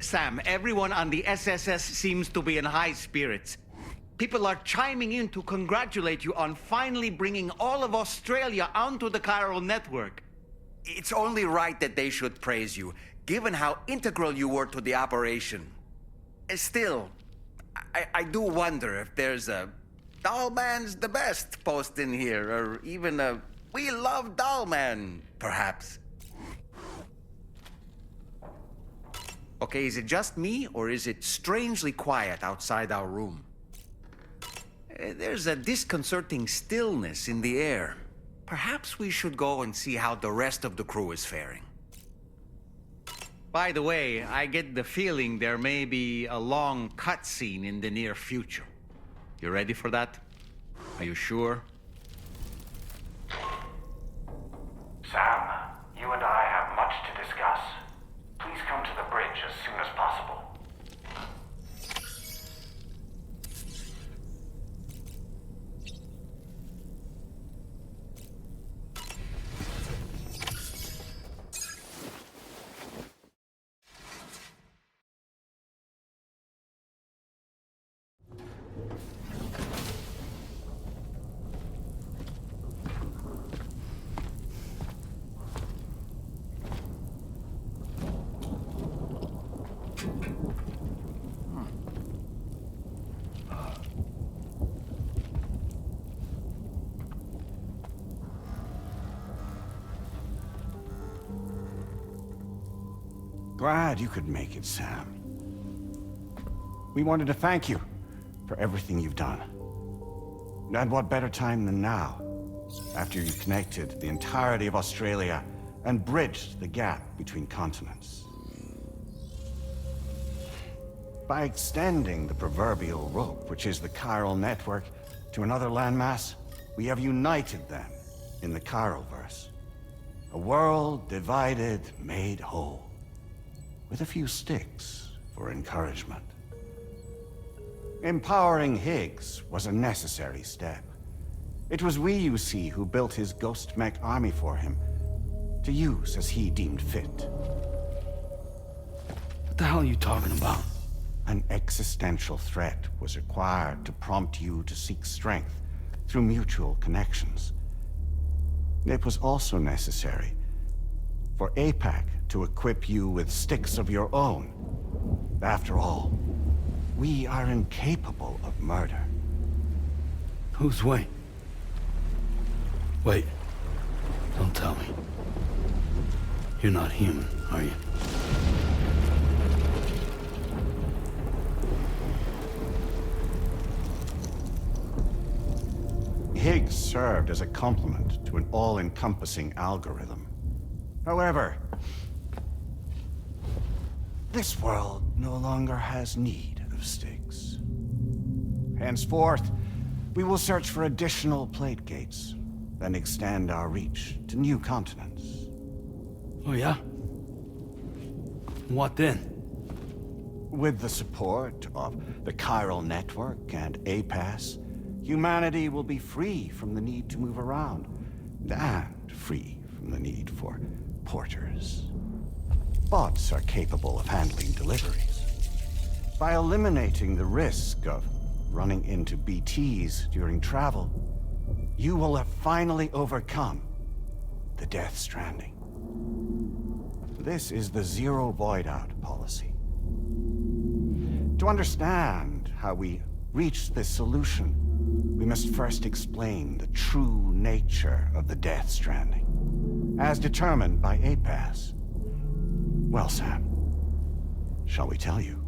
Sam, everyone on the SSS seems to be in high spirits. People are chiming in to congratulate you on finally bringing all of Australia onto the chiral network. It's only right that they should praise you, given how integral you were to the operation. Still, I do wonder if there's a Dollman's the best post in here, or even a We Love Dollman, perhaps. Okay, is it just me, or is it strangely quiet outside our room? There's a disconcerting stillness in the air. Perhaps we should go and see how the rest of the crew is faring. By the way, I get the feeling there may be a long cutscene in the near future. You ready for that? Are you sure? Sam, you and I have much to discuss. Please come to the bridge as soon as possible. Glad you could make it, Sam. We wanted to thank you for everything you've done. And what better time than now, after you connected the entirety of Australia and bridged the gap between continents. By extending the proverbial rope, which is the chiral network, to another landmass, we have united them in the Chiralverse. A world divided, made whole. With a few sticks for encouragement. Empowering Higgs was a necessary step. It was we, you see, who built his ghost mech army for him, to use as he deemed fit. What the hell are you talking about? An existential threat was required to prompt you to seek strength through mutual connections. It was also necessary for APAC to equip you with sticks of your own. After all, we are incapable of murder. Who's Wayne? Wait. Don't tell me. You're not human, are you? Higgs served as a complement to an all-encompassing algorithm. However, this world no longer has need of sticks. Henceforth, we will search for additional plate gates, then extend our reach to new continents. Oh yeah? What then? With the support of the chiral network and APAS, humanity will be free from the need to move around, and free from the need for porters. Bots are capable of handling deliveries. By eliminating the risk of running into BTs during travel, you will have finally overcome the Death Stranding. This is the Zero Void-Out policy. To understand how we reached this solution, we must first explain the true nature of the Death Stranding, as determined by APAS. Well, Sam, shall we tell you?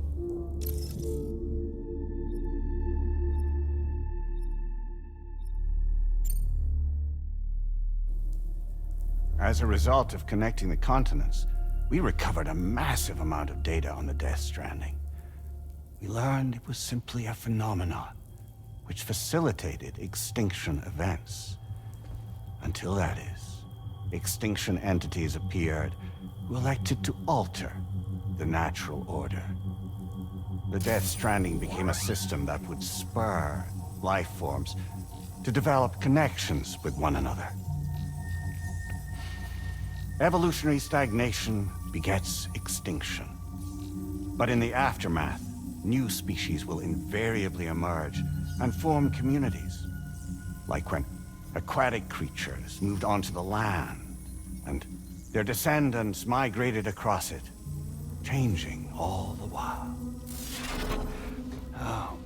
As a result of connecting the continents, we recovered a massive amount of data on the Death Stranding. We learned it was simply a phenomenon which facilitated extinction events. Until that is, extinction entities appeared who elected to alter the natural order. The Death Stranding became a system that would spur life forms to develop connections with one another. Evolutionary stagnation begets extinction. But in the aftermath, new species will invariably emerge and form communities. Like when aquatic creatures moved onto the land, and their descendants migrated across it, changing all the while. Oh.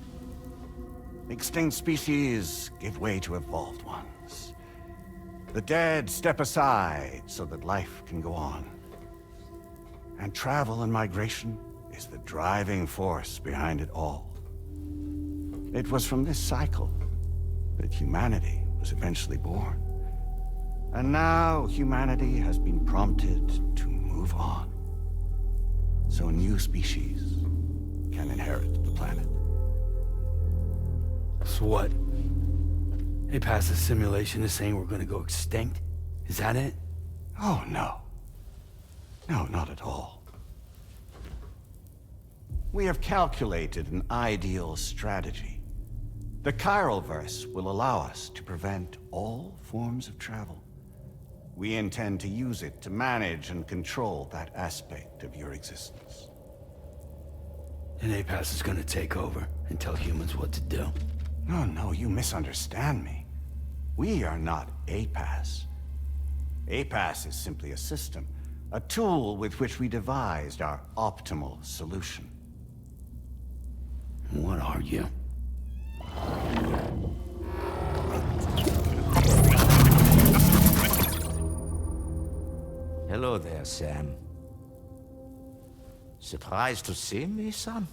Extinct species give way to evolved ones. The dead step aside so that life can go on. And travel and migration is the driving force behind it all. It was from this cycle that humanity was eventually born. And now humanity has been prompted to move on. So new species can inherit the planet. So what? They passed a simulation is saying we're gonna go extinct? Is that it? Oh, no. No, not at all. We have calculated an ideal strategy. The Chiralverse will allow us to prevent all forms of travel. We intend to use it to manage and control that aspect of your existence. And APAS is gonna take over and tell humans what to do. No, no, you misunderstand me. We are not APAS. APAS is simply a system, a tool with which we devised our optimal solution. What are you? Hello there, Sam. Surprised to see me, son?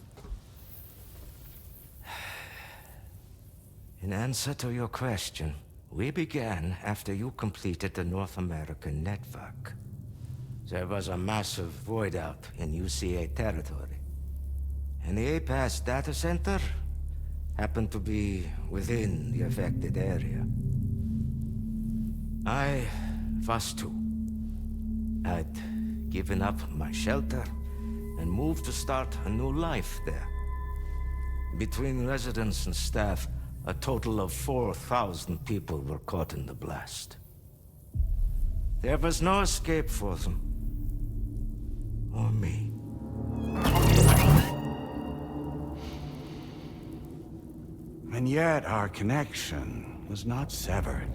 In answer to your question, we began after you completed the North American network. There was a massive void out in UCA territory, and the APAS data center happened to be within the affected area. I was too. I'd given up my shelter and moved to start a new life there. Between residents and staff, a total of 4,000 people were caught in the blast. There was no escape for them. Or me. And yet our connection was not severed.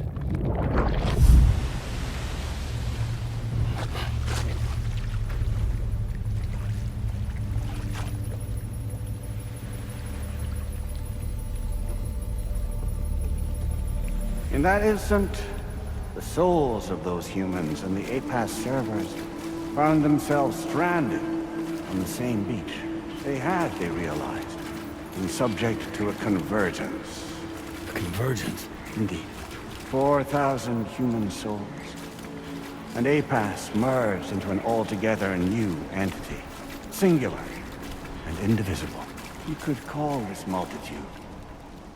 In that instant, the souls of those humans and the APAS servers found themselves stranded on the same beach. They realized, been subject to a convergence. A convergence? Indeed. 4,000 human souls. And APAS merged into an altogether new entity. Singular and indivisible. You could call this multitude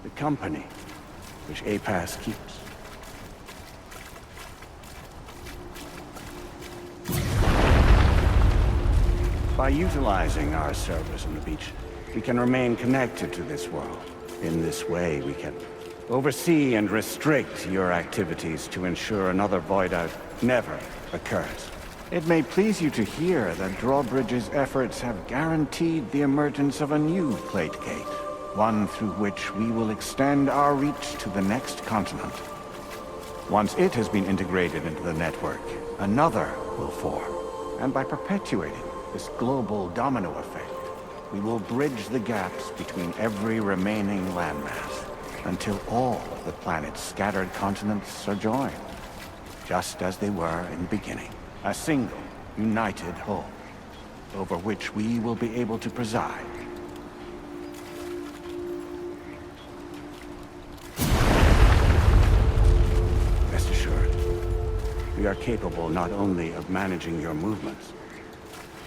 the company which APAS keeps. By utilizing our servers on the beach, we can remain connected to this world. In this way, we can oversee and restrict your activities to ensure another void out never occurs. It may please you to hear that Drawbridge's efforts have guaranteed the emergence of a new plate gate, one through which we will extend our reach to the next continent. Once it has been integrated into the network, another will form. And by perpetuating this global domino effect, we will bridge the gaps between every remaining landmass until all of the planet's scattered continents are joined, just as they were in the beginning. A single, united whole, over which we will be able to preside. Rest assured, we are capable not only of managing your movements,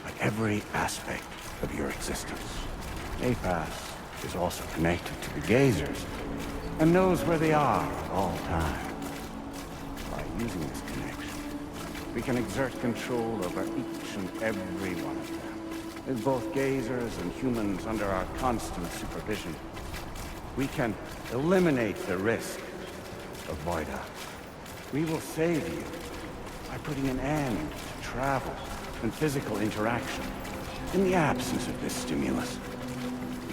but every aspect of your existence. APAS is also connected to the gazers, and knows where they are at all times. By using this connection, we can exert control over each and every one of them. With both gazers and humans under our constant supervision, we can eliminate the risk of void out. We will save you by putting an end to travel and physical interaction. In the absence of this stimulus,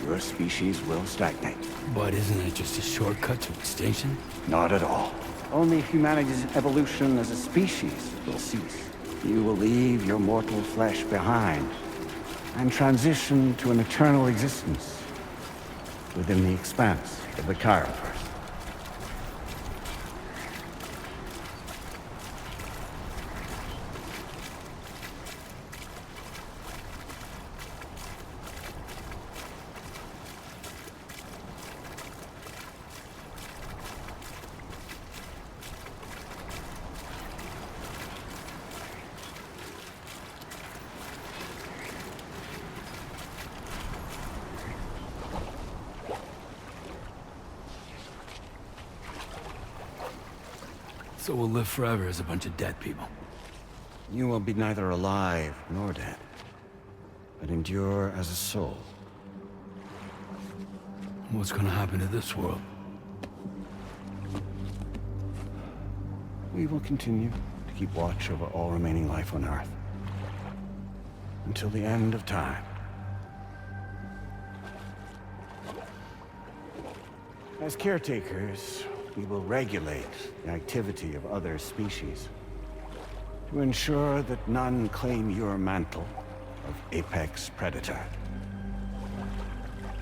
your species will stagnate. But isn't it just a shortcut to extinction? Not at all. Only humanity's evolution as a species will cease. You will leave your mortal flesh behind and transition to an eternal existence within the expanse of the Chiroverse. So we'll live forever as a bunch of dead people. You will be neither alive nor dead, but endure as a soul. What's gonna happen to this world? We will continue to keep watch over all remaining life on Earth until the end of time. As caretakers, we will regulate the activity of other species to ensure that none claim your mantle of apex predator.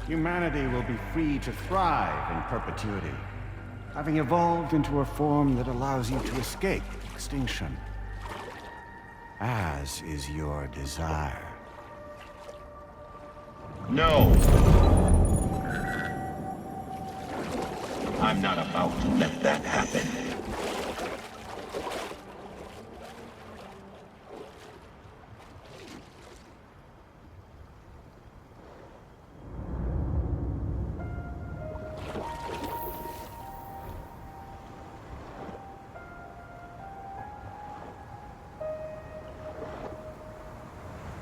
Humanity will be free to thrive in perpetuity, having evolved into a form that allows you to escape extinction, as is your desire. No! I'm not about to let that happen.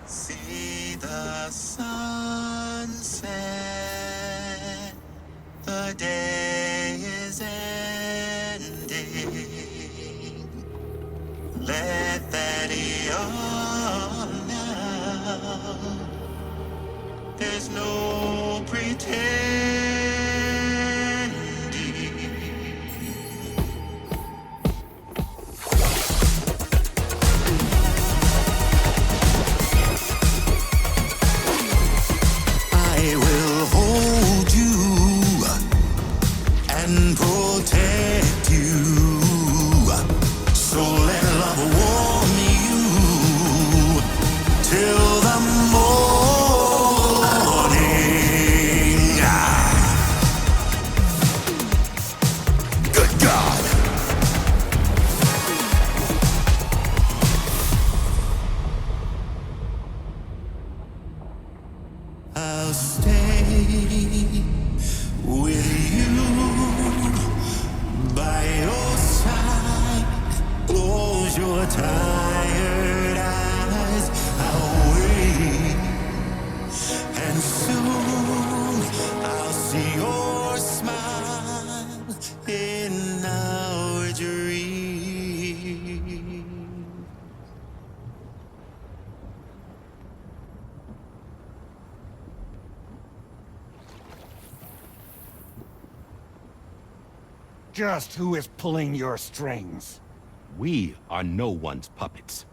See the sunset, the day is ending. Let that yawn out. There's no pretending. I will hold you and protect you. So let love warm you till the morning. Good God. I'll stay with you by your side. Close your tired eyes. I'll wait, and soon I'll see your smile in our dream. Just who is pulling your strings? We are no one's puppets.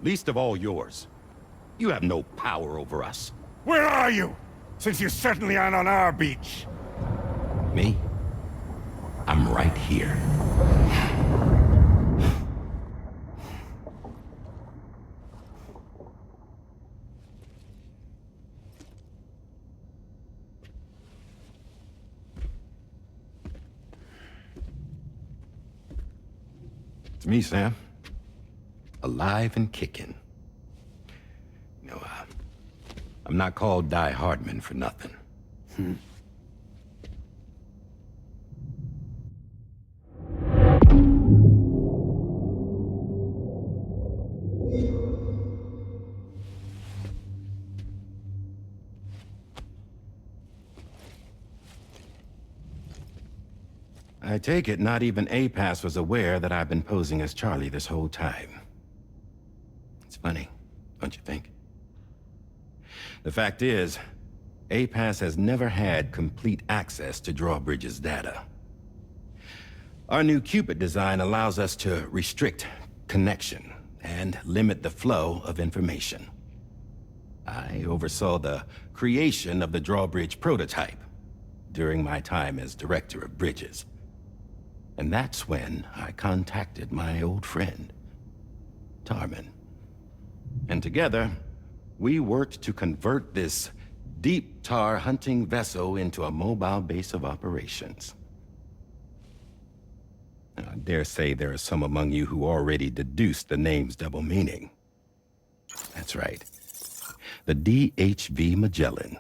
Least of all yours. You have no power over us. Where are you? Since you certainly aren't on our beach. Me? I'm right here. It's me, Sam. Alive and kicking. You know, I'm not called Die Hardman for nothing. I take it not even APAS was aware that I've been posing as Charlie this whole time. It's funny, don't you think? The fact is, APAS has never had complete access to Drawbridge's data. Our new Cupid design allows us to restrict connection and limit the flow of information. I oversaw the creation of the Drawbridge prototype during my time as Director of Bridges. And that's when I contacted my old friend, Tarman. And together, we worked to convert this deep tar hunting vessel into a mobile base of operations. Now, I dare say there are some among you who already deduced the name's double meaning. That's right. The DHV Magellan.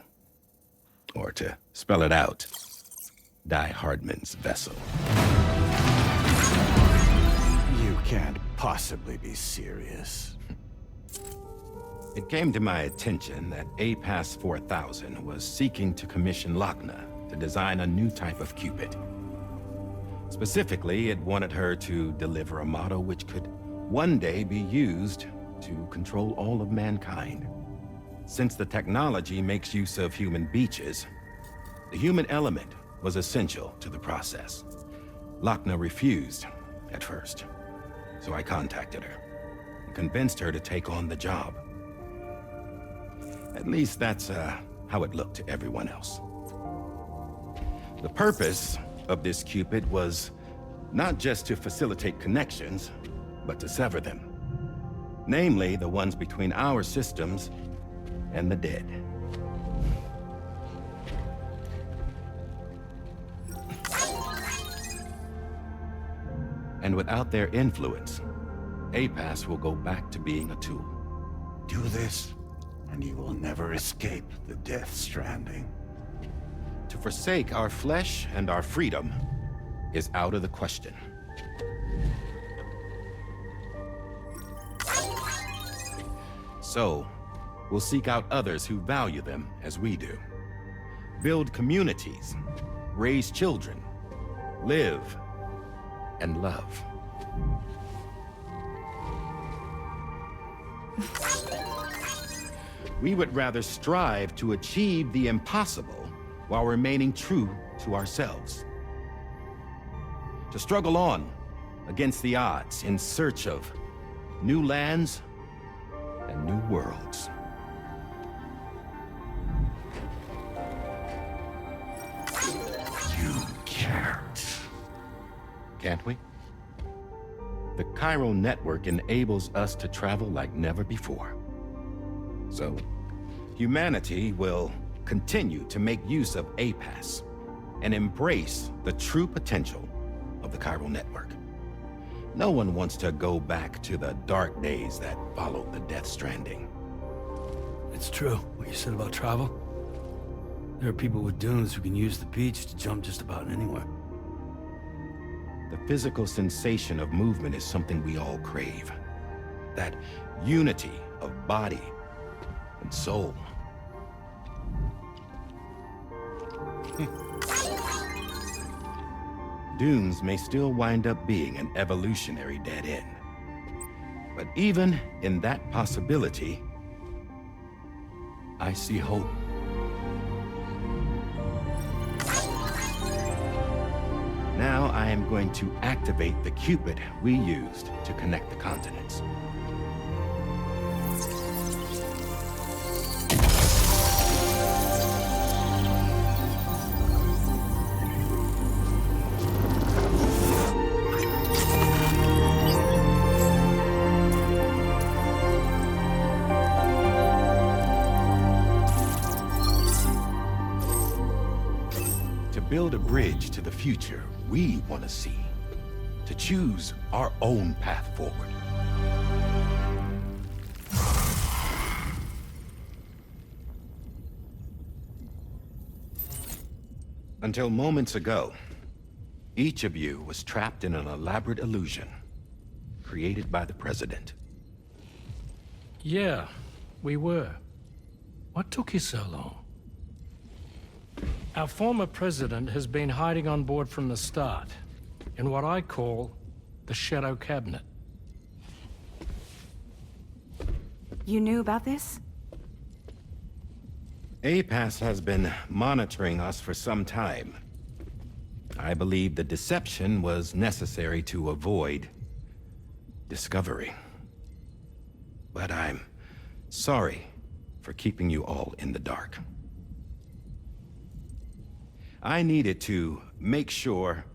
Or to spell it out, Die Hardman's vessel. You can't possibly be serious. It came to my attention that APAS 4000 was seeking to commission Lochna to design a new type of Cupid. Specifically, it wanted her to deliver a model which could one day be used to control all of mankind. Since the technology makes use of human beaches, the human element was essential to the process. Lochna refused at first, so I contacted her and convinced her to take on the job. At least that's how it looked to everyone else. The purpose of this Cupid was not just to facilitate connections, but to sever them. Namely, the ones between our systems and the dead. And without their influence, APAS will go back to being a tool. Do this, and you will never escape the Death Stranding. To forsake our flesh and our freedom is out of the question. So, we'll seek out others who value them as we do. Build communities, raise children, live, and love. We would rather strive to achieve the impossible while remaining true to ourselves. To struggle on against the odds in search of new lands and new worlds. You can't. Can't we? The chiral network enables us to travel like never before. So, humanity will continue to make use of APAS and embrace the true potential of the chiral network. No one wants to go back to the dark days that followed the Death Stranding. It's true, what you said about travel. There are people with dunes who can use the beach to jump just about anywhere. The physical sensation of movement is something we all crave. That unity of body and soul. Dunes may still wind up being an evolutionary dead end. But even in that possibility, I see hope. Now I am going to activate the Cupid we used to connect the continents. To build a bridge to the future we want to see. To choose our own path forward. Until moments ago, each of you was trapped in an elaborate illusion created by the President. Yeah, we were. What took you so long? Our former president has been hiding on board from the start, in what I call the Shadow Cabinet. You knew about this? APAS has been monitoring us for some time. I believe the deception was necessary to avoid discovery. But I'm sorry for keeping you all in the dark. I needed to make sure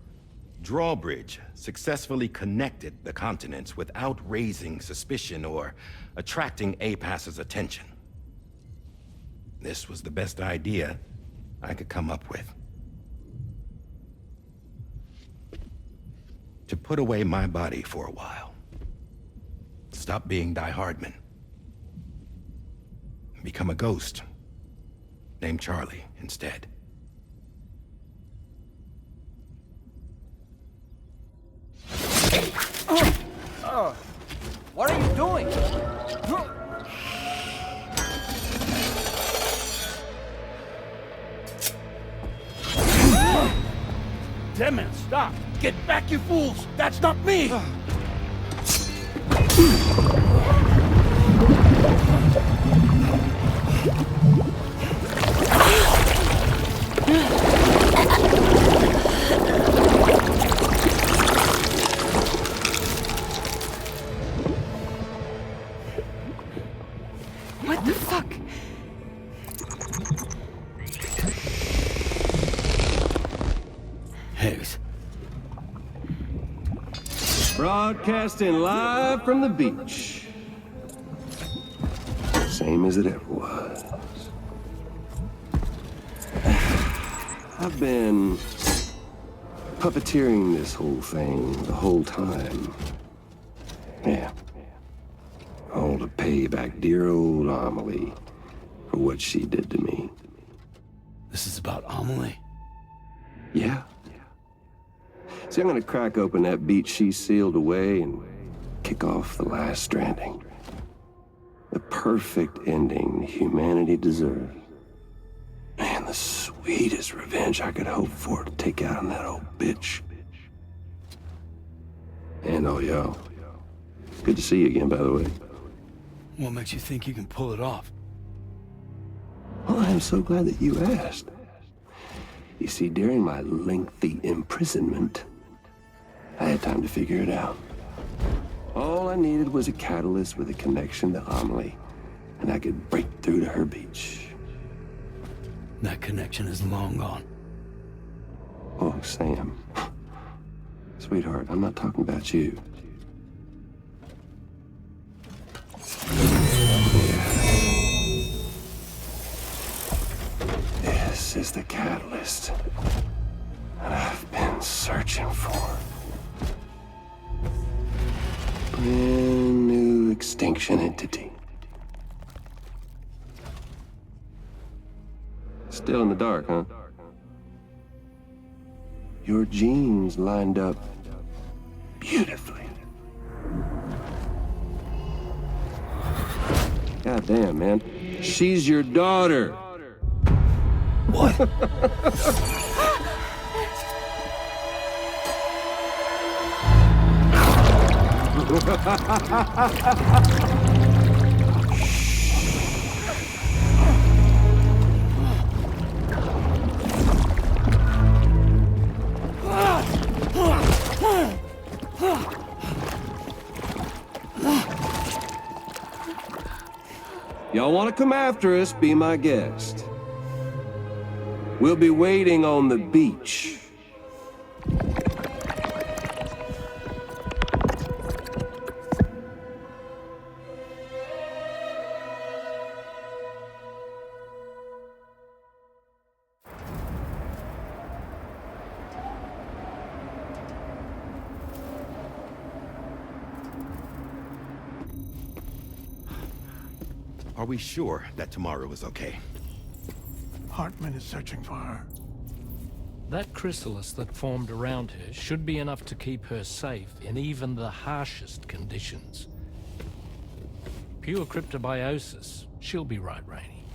Drawbridge successfully connected the continents without raising suspicion or attracting APAS's attention. This was the best idea I could come up with. To put away my body for a while. Stop being Die Hardman. Become a ghost. Named Charlie instead. What are you doing? Damn man, stop! Get back, you fools! That's not me! What the fuck? Higgs. Broadcasting live from the beach. Same as it ever was. I've been puppeteering this whole thing the whole time. Yeah. All to pay back dear old Amelie for what she did to me. This is about Amelie? Yeah. See, I'm gonna crack open that beach she sealed away and kick off the last stranding. The perfect ending humanity deserves. Man, the sweetest revenge I could hope for to take out on that old bitch. And all y'all. Good to see you again, by the way. What makes you think you can pull it off? Well, I'm so glad that you asked. You see, during my lengthy imprisonment, I had time to figure it out. All I needed was a catalyst with a connection to Amelie, and I could break through to her beach. That connection is long gone. Oh, Sam. Sweetheart, I'm not talking about you. This is the catalyst that I've been searching for. Brand new extinction entity. Still in the dark, huh? Your genes lined up beautifully. God damn, man. She's your daughter. What? Y'all want to come after us, be my guest. We'll be waiting on the beach. Are we sure that tomorrow is okay? Hartman is searching for her. That chrysalis that formed around her should be enough to keep her safe in even the harshest conditions. Pure cryptobiosis. She'll be right, Rainey.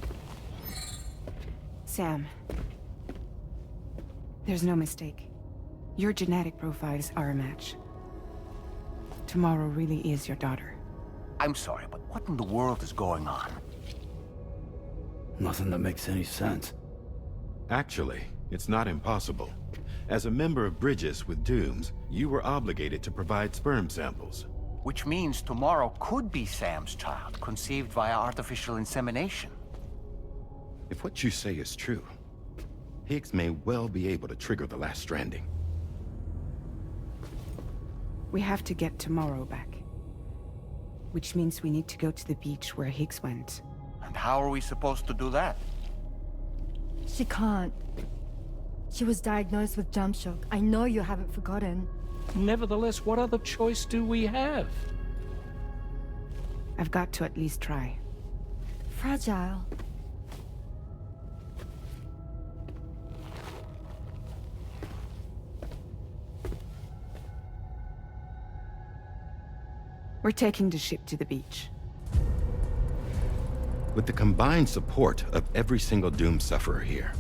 Sam. There's no mistake. Your genetic profiles are a match. Tomorrow really is your daughter. I'm sorry, but what in the world is going on? Nothing that makes any sense. Actually, it's not impossible. As a member of Bridges with Dooms, you were obligated to provide sperm samples. Which means tomorrow could be Sam's child, conceived via artificial insemination. If what you say is true, Higgs may well be able to trigger the last stranding. We have to get Tomorrow back. Which means we need to go to the beach where Higgs went. And how are we supposed to do that? She can't. She was diagnosed with jump shock. I know you haven't forgotten. Nevertheless, what other choice do we have? I've got to at least try. Fragile. We're taking the ship to the beach. With the combined support of every single Doom sufferer here,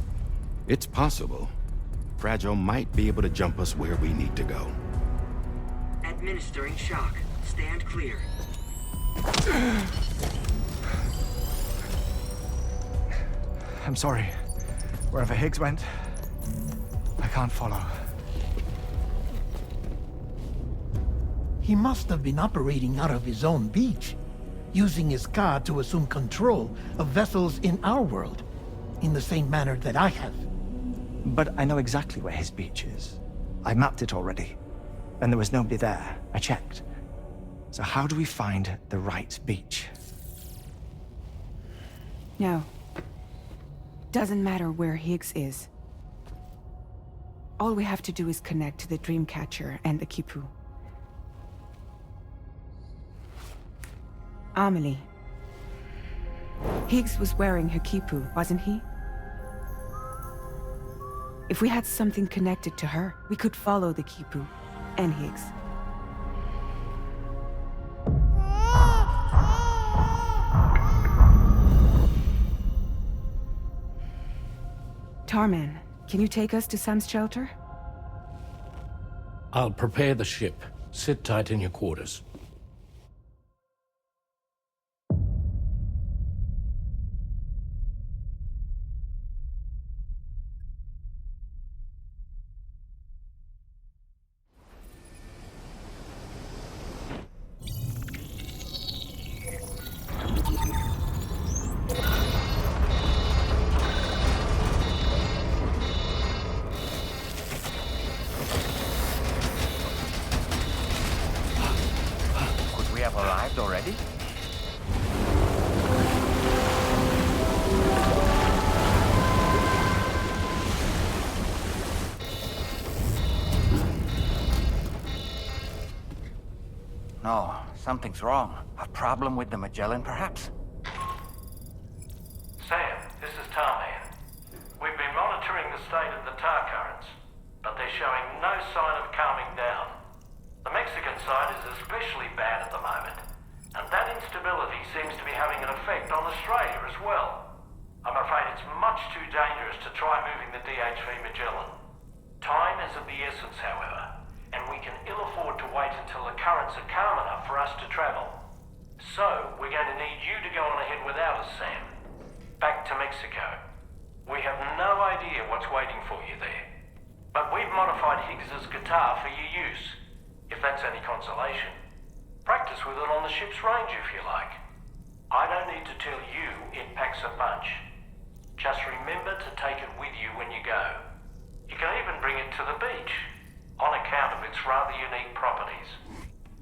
it's possible Fragile might be able to jump us where we need to go. Administering shock. Stand clear. I'm sorry. Wherever Higgs went, I can't follow. He must have been operating out of his own beach, using his car to assume control of vessels in our world, in the same manner that I have. But I know exactly where his beach is. I mapped it already, and there was nobody there. I checked. So how do we find the right beach? No. Doesn't matter where Higgs is. All we have to do is connect to the Dreamcatcher and the Kipu. Amelie. Higgs was wearing her Kipu, wasn't he? If we had something connected to her, we could follow the Kipu and Higgs. Tarman, can you take us to Sam's shelter? I'll prepare the ship. Sit tight in your quarters. Could we have arrived already? No, something's wrong. A problem with the Magellan, perhaps? Sam, this is Tarman. We've been monitoring the state of the tar currents, but they're showing no sign of calming down. The Mexican side is especially bad at the moment, and that instability seems to be having an effect on Australia as well. I'm afraid it's much too dangerous to try moving the DHV Magellan. Time is of the essence, however, and we can ill afford to wait until the currents are calm enough for us to travel. So, we're going to need you to go on ahead without us, Sam. Back to Mexico. We have no idea what's waiting for you there. But we've modified Higgs's guitar for your use, if that's any consolation. Practice with it on the ship's range if you like. I don't need to tell you it packs a punch. Just remember to take it with you when you go. You can even bring it to the beach, on account of its rather unique properties.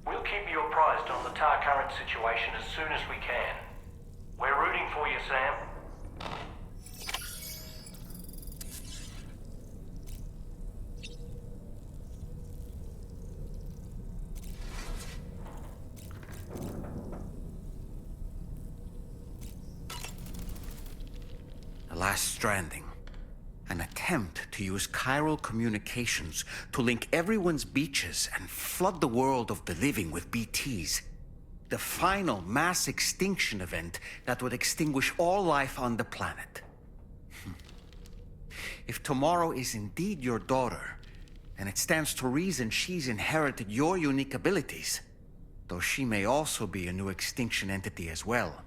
We'll keep you apprised on the tar current situation as soon as we can. We're rooting for you, Sam. The last stranding. An attempt to use chiral communications to link everyone's beaches and flood the world of the living with BTs. The final mass extinction event that would extinguish all life on the planet. If Tomorrow is indeed your daughter, then it stands to reason she's inherited your unique abilities, though she may also be a new extinction entity as well.